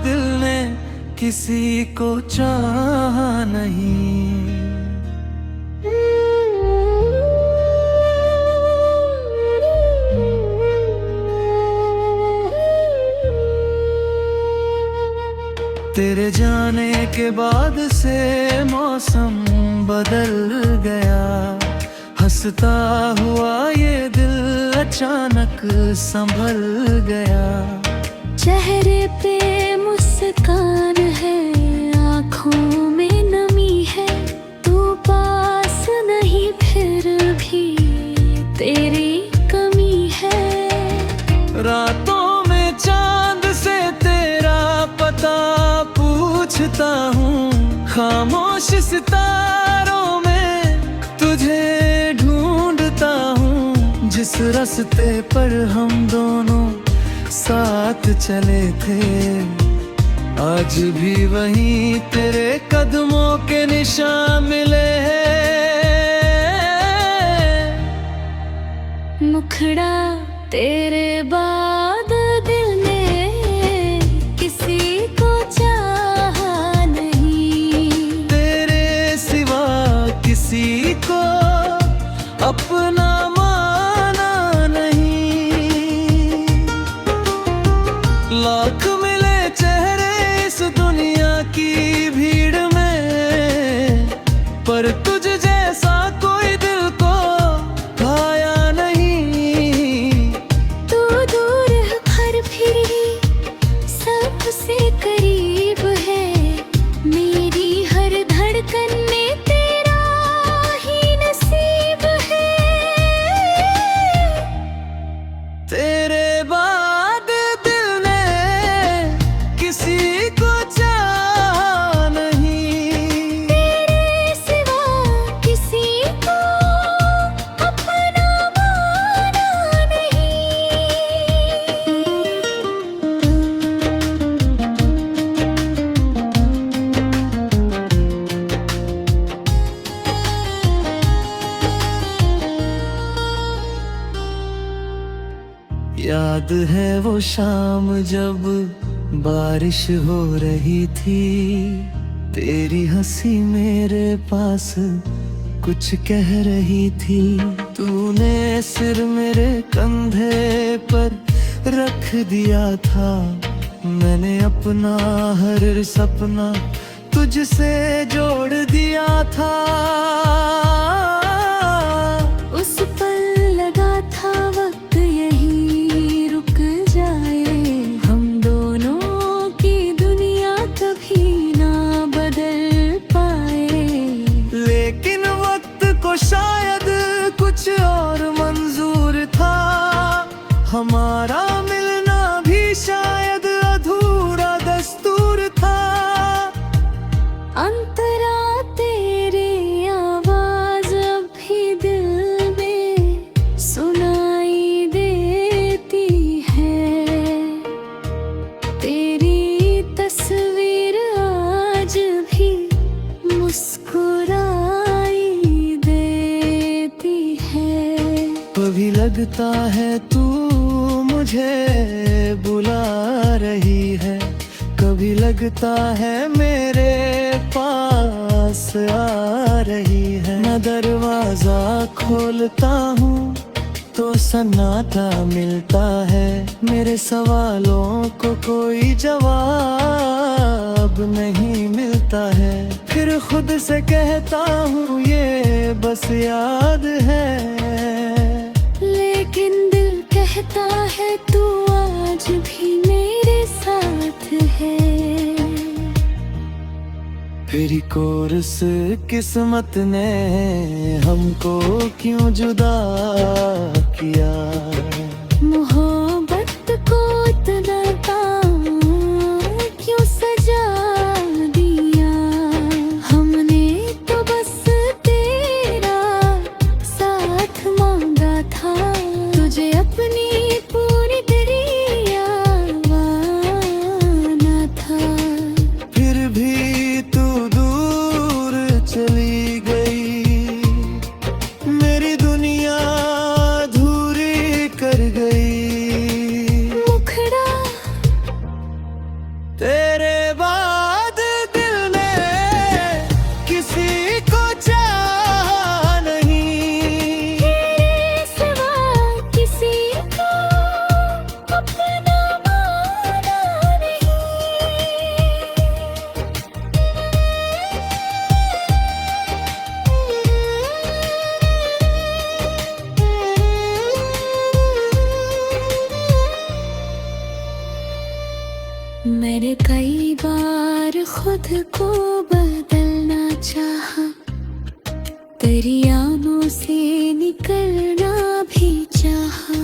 दिल ने किसी को चाहा नहीं। तेरे जाने के बाद से मौसम बदल गया, हंसता हुआ ये दिल अचानक संभल गया। चेहरे पे मुस्कान है, आँखों में नमी है, तू पास नहीं फिर भी तेरी कमी है। रातों में चांद से तेरा पता पूछता हूँ, खामोश सितारों में तुझे ढूंढता हूँ। जिस रास्ते पर हम दोनों साथ चले थे, आज भी वहीं तेरे कदमों के निशान मिले हैं। मुखड़ा तेरे बाद दिल ने किसी को चाहा नहीं, तेरे सिवा किसी को अपना माना नहीं। लाख मिले चेहरे इस दुनिया की भीड़ में, पर तुझ जैसा कोई दिल को भाया नहीं। तू दूर है पर फिर भी सबसे करीब है, मेरी हर धड़कन में तेरा ही नसीब है। तेरे बाद दिल ने किसी को चाहा नहीं, तेरे सिवा किसी को अपना माना नहीं। याद है वो शाम जब बारिश हो रही थी, तेरी हंसी मेरे पास कुछ कह रही थी। तूने सिर मेरे कंधे पर रख दिया था, मैंने अपना हर सपना तुझसे जोड़ दिया था। उस पल लगा था वक्त यही रुक जाए, हम दोनों की दुनिया कभी ना बदल पाए। लेकिन वक्त को शायद कुछ और मंजूर था, हमारा मिलना भी शायद अधूरा दस्तूर था। अंतरा तेरी आवाज अब भी दिल में सुनाई देती है, तेरी तस्वीर आज भी मुस्कुराई देती है। कभी लगता है तू मुझे बुला रही है, कभी लगता है मेरे पास आ रही है। मैं दरवाजा खोलता हूँ तो सन्नाटा मिलता है, मेरे सवालों को कोई जवाब नहीं मिलता है। फिर खुद से कहता हूँ ये बस याद है, लेकिन दिल कहता है तू आज भी मेरे साथ है। तेरी कोरस किस्मत ने हमको क्यों जुदा किया, मोहब्बत को इतना क्यों सजा दिया। हमने तो बस तेरा साथ मांगा था, तुझे अपनी पूरी दरियावाना था। फिर भी तू दूर चली गई, मेरी दुनिया अधूरी कर मैंने कई बार खुद को बदलना चाहा, तेरी आंखों से निकलना भी चाहा।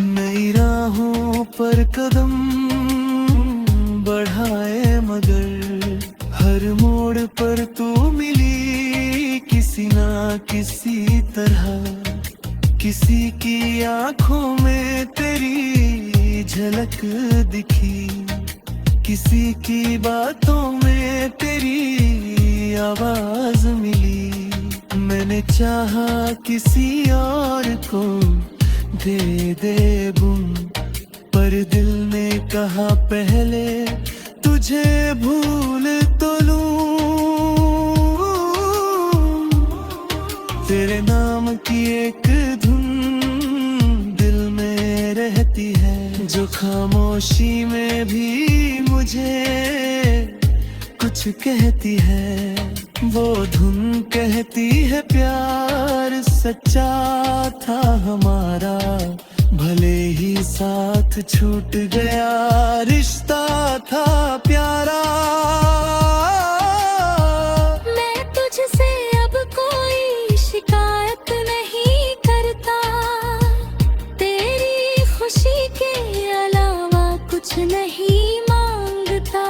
नई राहों पर कदम बढ़ाए मगर हर मोड़ पर तू मिली किसी ना किसी तरह। किसी की आंखों में तेरी झलक दिखी, किसी की बातों में तेरी आवाज मिली। मैंने चाहा किसी और को दे दे गुम, पर दिल ने कहा पहले तुझे भूल तो लूं। तेरे नाम की एक धुन दिल में रहती है, जो खामोशी में भी मुझे कुछ कहती है। वो धुन कहती है प्यार सच्चा था हमारा, भले ही साथ छूट गया रिश्ता था प्यारा। मैं तुझसे अब कोई शिकायत नहीं करता, तेरी खुशी के अलावा कुछ नहीं मांगता।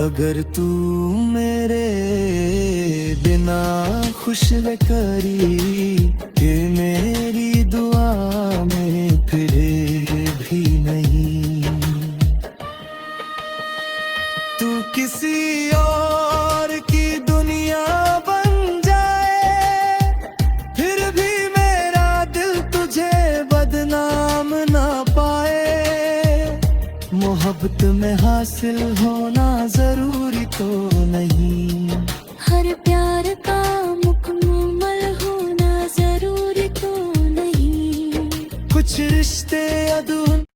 अगर तू मेरे बिना खुश न करी, ये मेरी दुआ में फिरे भी नहीं। तू किसी और की दुनिया बन जाए, फिर भी मेरा दिल तुझे बदनाम ना पाए। मोहब्बत में हासिल होना जरूरी तो नहीं, हर प्यार का मुकम्मल होना जरूरी तो नहीं। कुछ रिश्ते अधूरे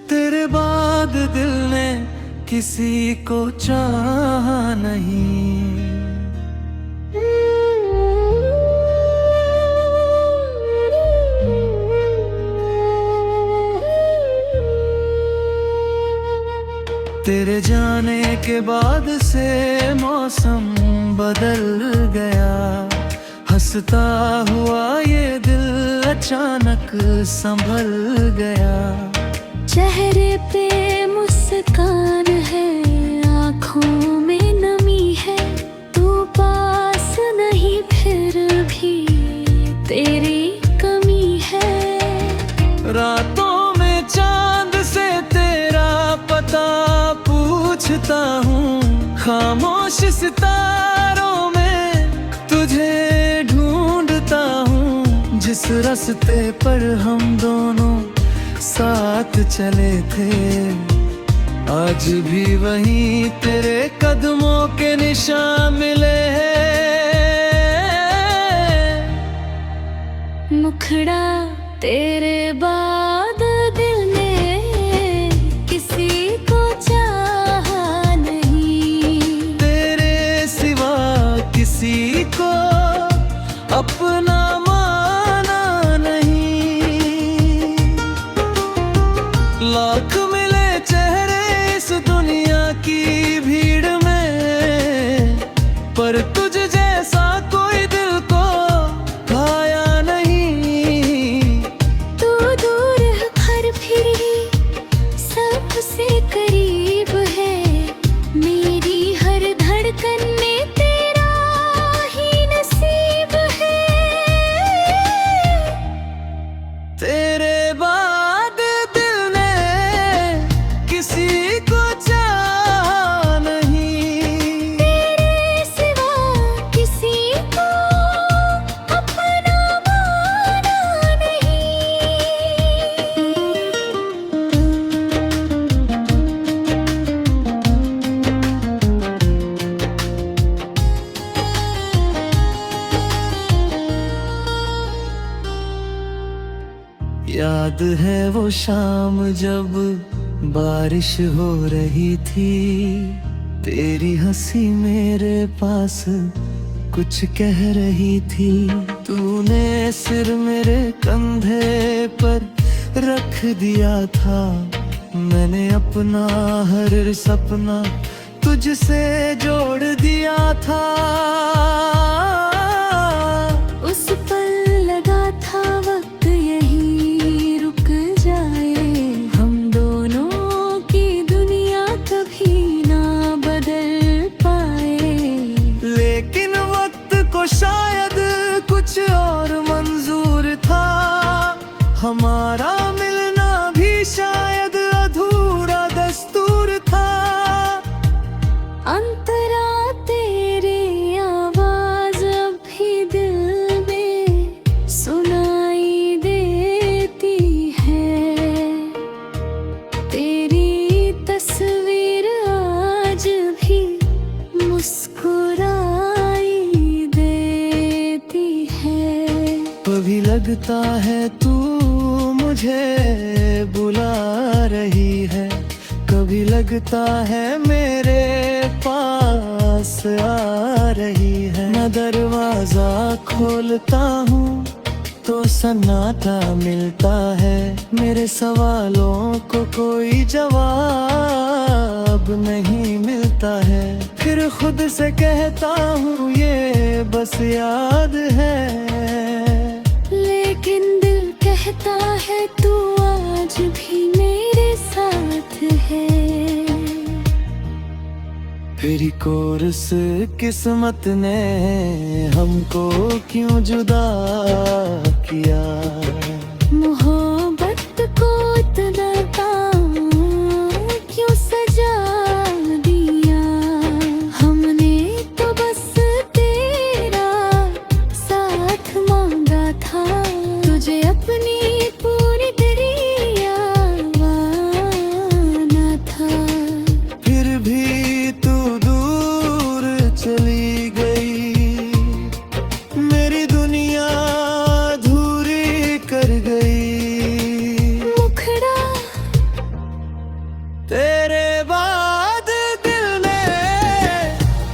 तेरे बाद दिल ने किसी को चाहा नहीं। तेरे जाने के बाद से मौसम बदल गया, हंसता हुआ ये दिल अचानक संभल गया। चेहरे पे मुस्कान है, आँखों में नमी है, तू पास नहीं फिर भी तेरी कमी है। रातों में चांद से तेरा पता पूछता हूँ, खामोश सितारों में तुझे ढूंढता हूँ। जिस रास्ते पर हम दोनों साथ चले थे, आज भी वहीं तेरे कदमों के निशान मिले हैं। मुखड़ा तेरे बाद दिल ने किसी को चाहा नहीं, तेरे सिवा किसी को अपना माना नहीं। लाख मिले चेहरे इस दुनिया की भीड़ में, पर तुझ जैसा कोई दिल को भाया नहीं। तू दूर है पर फिर भी सबसे करीब है, मेरी हर धड़कन में तेरा ही नसीब है। तेरे बाद दिल ने किसी को चाहा नहीं, तेरे सिवा किसी को अपना माना नहीं। याद है वो शाम जब बारिश हो रही थी, तेरी हंसी मेरे पास कुछ कह रही थी। तूने सिर मेरे कंधे पर रख दिया था, मैंने अपना हर सपना तुझसे जोड़ दिया था। उस पल लगा था वक्त यही रुक जाए, हम दोनों की दुनिया कभी ना बदल पाए। लेकिन वक्त को शायद कुछ और मंजूर था, हमारा मिलना भी शायद अधूरा दस्तूर था। अंतरा तेरी आवाज अब भी दिल में सुनाई देती है, तेरी तस्वीर आज भी मुस्कुराई देती है। कभी लगता है तू मुझे बुला रही है, कभी लगता है मेरे पास आ रही है। मैं दरवाजा खोलता हूँ तो सन्नाटा मिलता है, मेरे सवालों को कोई जवाब नहीं मिलता है। फिर खुद से कहता हूँ ये बस याद है, लेकिन दिल कहता है तू आज भी मेरे साथ है। तेरी कोरस किस्मत ने हमको क्यों जुदा किया, मोहब्बत को इतना क्यों सजा दिया। हमने तो बस तेरा साथ मांगा था, तुझे अपनी पूरी दुनिया माना था। फिर भी तू दूर चली गई, मेरी दुनिया अधूरी कर गई। मुखड़ा तेरे बाद दिल ने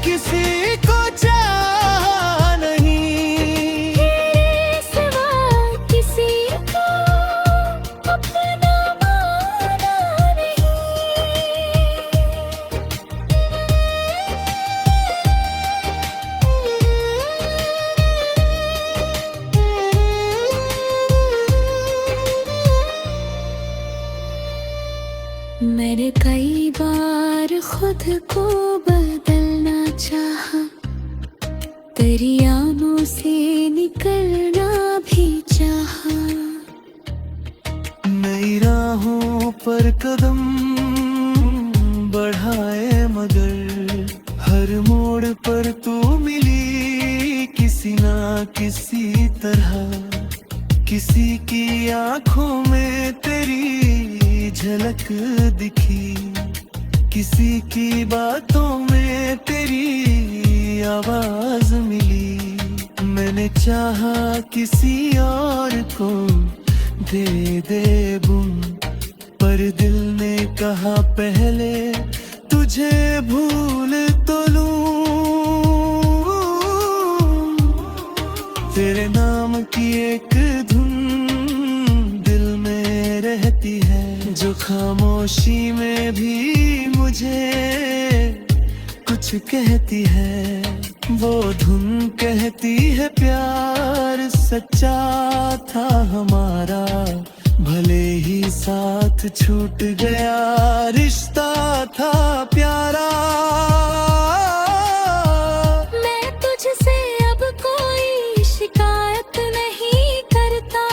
किसी को चाहा नहीं, तेरे सिवा किसी को अपना माना नहीं। मैंने कई बार खुद को बदलना चाहा, तेरी आंखों से निकलना भी चाहा। नई राहों पर कदम बढ़ाए मगर हर मोड़ पर तू मिली किसी ना किसी तरह। किसी की आंखों में तेरी झलक दिखी, किसी की बातों में तेरी आवाज मिली। मैंने चाहा किसी और को दे दे गुम, पर दिल ने कहा पहले तुझे भूल तो लूं। तेरे नाम की एक धुन दिल में रहती है, जो खामोशी में भी मुझे कुछ कहती है। वो धुन कहती है प्यार सच्चा था हमारा, भले ही साथ छूट गया रिश्ता था प्यारा। मैं तुझसे अब कोई शिकायत नहीं करता,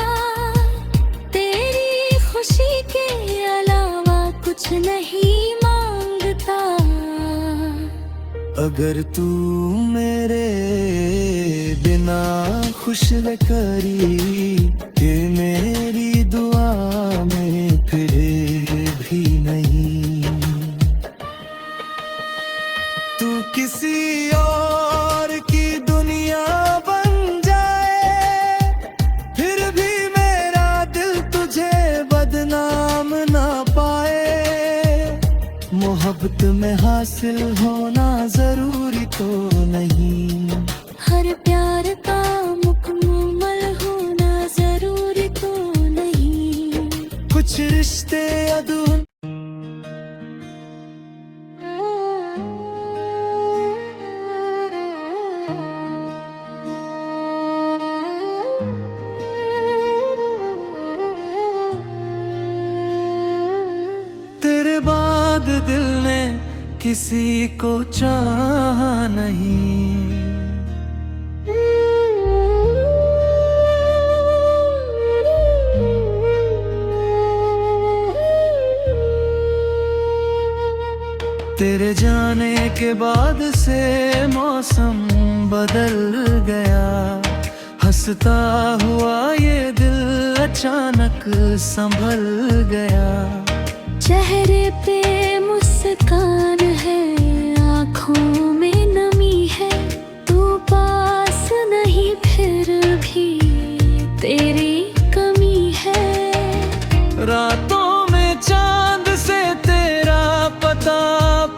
तेरी खुशी के अलावा कुछ नहीं मांगता। अगर तू मेरे बिना खुश न करी, ये मेरी दुआ में फिर भी नहीं। तू किसी और की दुनिया बन जाए, फिर भी मेरा दिल तुझे बदनाम ना पाए। मोहब्बत में हासिल होना जरूरी तो नहीं, हर प्यार का मुकम्मल होना जरूरी तो नहीं। कुछ रिश्ते अधूरे तेरे बाद दिल ने किसी को चाहा नहीं। तेरे जाने के बाद से मौसम बदल गया, हंसता हुआ ये दिल अचानक संभल गया। चेहरे पे मुस्कान है, आँखों में नमी है, तू पास नहीं फिर भी तेरी कमी है। रातों में चांद से तेरा पता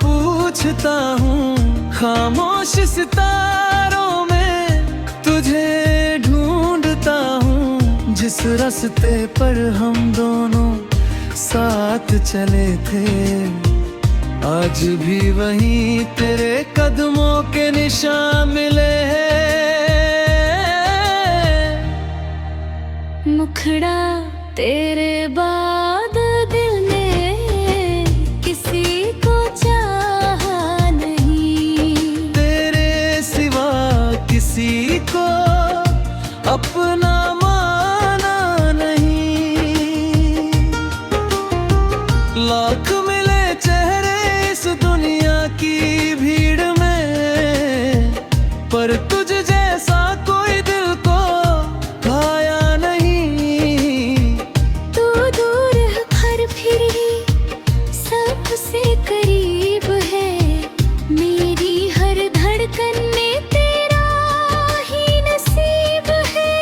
पूछता हूँ, खामोश सितारों में तुझे ढूंढता हूँ। जिस रास्ते पर हम दोनों साथ चले थे, आज भी वहीं तेरे कदमों के निशान मिले हैं। मुखड़ा तेरे बाद दिल ने किसी को चाहा नहीं, तेरे सिवा किसी को अपना माना नहीं। लाख मिले चेहरे इस दुनिया की भीड़ में, पर तुझ जैसा कोई दिल को भाया नहीं। तू दूर है पर फिर भी सबसे करीब है, मेरी हर धड़कन में तेरा ही नसीब है।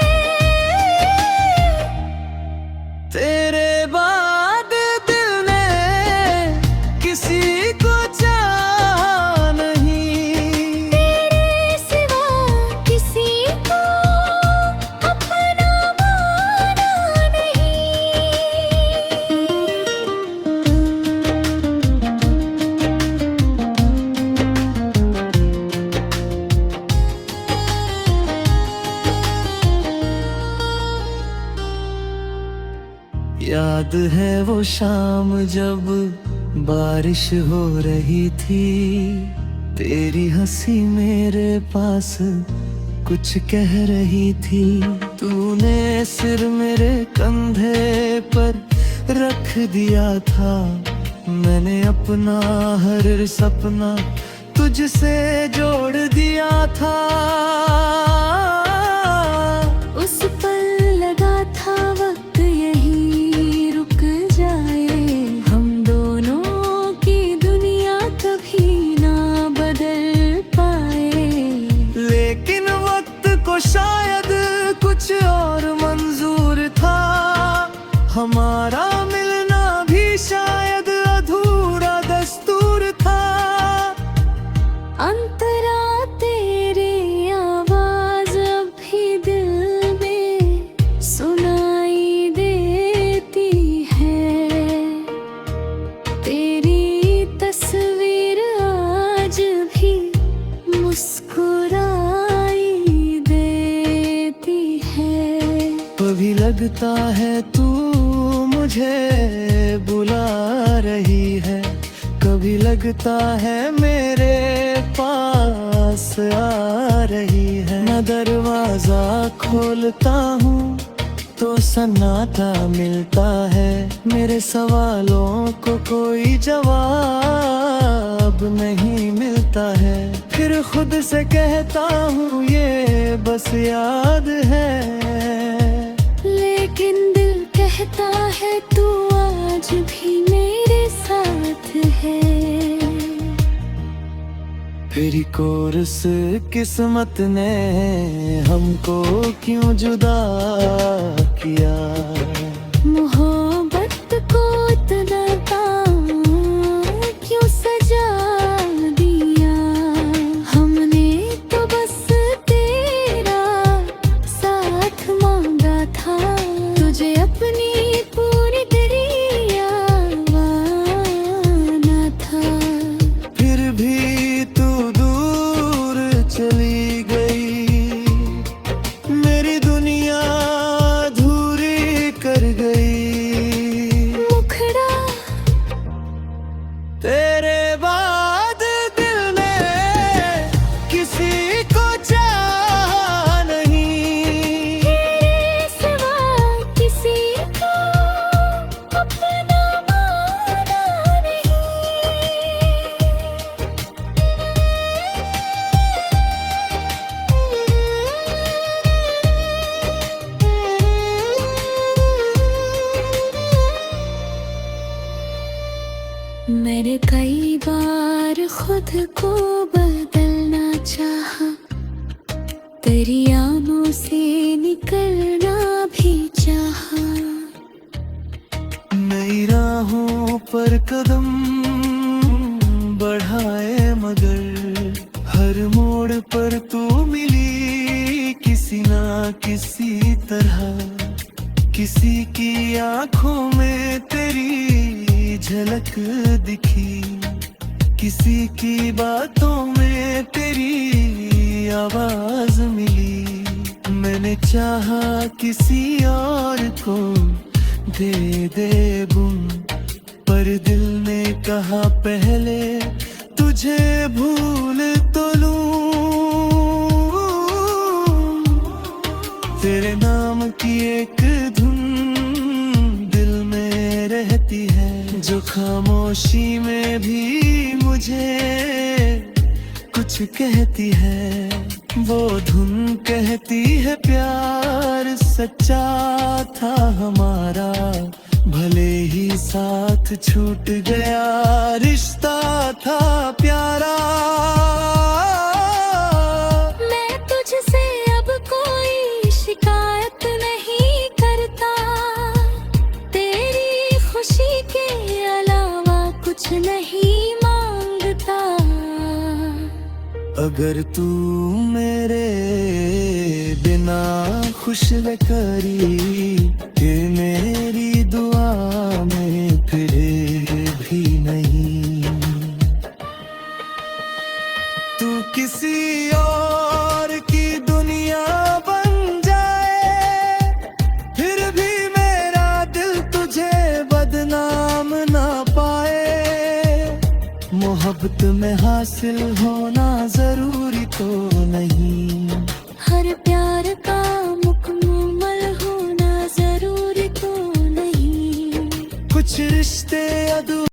तेरे बाद दिल ने किसी को चाहा नहीं, तेरे सिवा किसी को अपना माना नहीं। याद है वो शाम जब बारिश हो रही थी, तेरी हंसी मेरे पास कुछ कह रही थी। तूने सिर मेरे कंधे पर रख दिया था, मैंने अपना हर सपना तुझसे जोड़ दिया था। उस पल लगा था वक्त यही रुक जाए, हम दोनों की दुनिया कभी ना बदल पाए। लेकिन वक्त को शायद कुछ और मंजूर था, हमारा मिलना भी शायद अधूरा दस्तूर था। अंतरा तेरी आवाज अब भी दिल में सुनाई देती है, तेरी तस्वीर आज भी मुस्कुराई देती है। कभी लगता है तू मुझे बुला रही है, कभी लगता है मेरे पास आ रही है। मैं दरवाजा खोलता हूँ तो सन्नाटा मिलता है, मेरे सवालों को कोई जवाब नहीं मिलता है। फिर खुद से कहता हूँ ये बस याद है, लेकिन दिल कहता है तू आज भी मेरे साथ है। तेरी कोरस किस्मत ने हमको क्यों जुदा किया, मोहब्बत को इतना क्यों मैंने कई बार खुद को बदलना चाहा, तेरी आंखों से निकलना भी चाहा। नई राहों पर कदम बढ़ाए मगर हर मोड़ पर तू मिली किसी ना किसी तरह। किसी की आंखों में तेरी झलक दिखी, किसी की बातों में तेरी आवाज मिली। मैंने चाहा किसी और को दे दे गुम, पर दिल ने कहा पहले तुझे भूल तो लूं। तेरे नाम की एक धुन दिल में रहती है, जो खामोशी में भी मुझे कुछ कहती है। वो धुन कहती है प्यार सच्चा था हमारा, भले ही साथ छूट गया रिश्ता था प्यारा। मैं तुझसे अब कोई शिकायत नहीं करता, तेरी खुशी के अलावा कुछ नहीं मांगता। अगर तू मेरे बिना खुश न करी कि मेरी दुआ में फिरे भी नहीं। तू किसी और की दुनिया बन जाए, फिर भी मेरा दिल तुझे बदनाम ना पाए। मोहब्बत में हासिल होना जरूरी तो नहीं, हर प्यार का मुकम्मल होना जरूरी तो नहीं। कुछ रिश्ते अधूरे